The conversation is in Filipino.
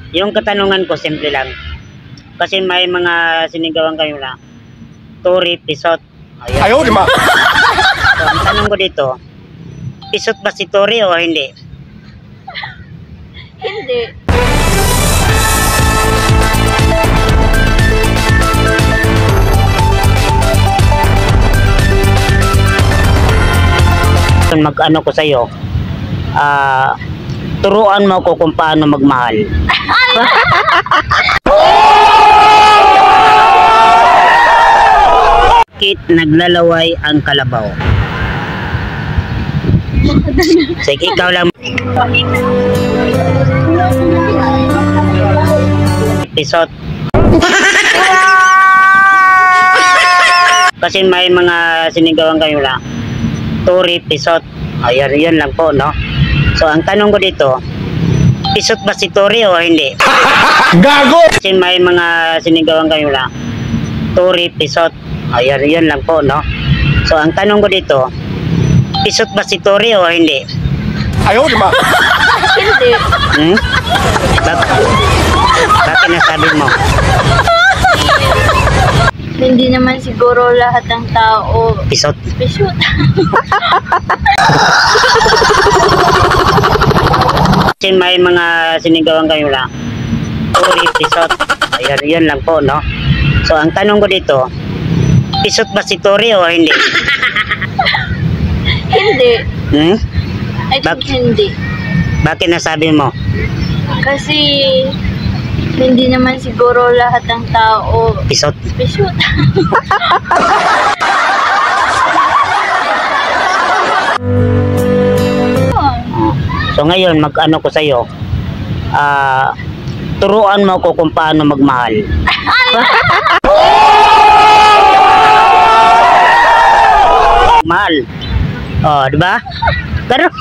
Yung katanungan ko, simple lang. Kasi may mga sinigawan kayo na, Tori, Pisot. Ayan. Ayaw, di ba? So, ang tanong ko dito, Pisot ba si Tori o hindi? Hindi. Mag-ano ko sa'yo, turuan mo ko kung paano magmahal. Bakit naglalaway ang kalabaw? Sige, ikaw lang. Pisot. Kasi may mga sinigawan kayo lang, Tori, Pisot. Ayan, yun lang po, no? So, ang tanong ko dito, Pisot ba si Tori o hindi? Gago! Kasi may mga sinigawan kayo lang, Tori, Pisot. Ayan, yun lang po, no? So, ang tanong ko dito, Pisot ba si Tori o hindi? Ayaw, di ba? Hindi. Hmm? Bakit nasabi mo? Hindi naman siguro lahat ng tao Pisot. pisot. Kasi may mga sinigawan kayo lang, Tori, Pisot. Ayan, yun lang po, no? So, ang tanong ko dito, Pisot ba si Tori o hindi? Hindi. Hmm? I think hindi. Bakit nasabi mo? Kasi hindi naman siguro lahat ng tao Pisot. pisot. So, ngayon, mag-ano ko sa'yo, turuan mo ko kung paano magmahal. Mahal. Oh, di ba? Pero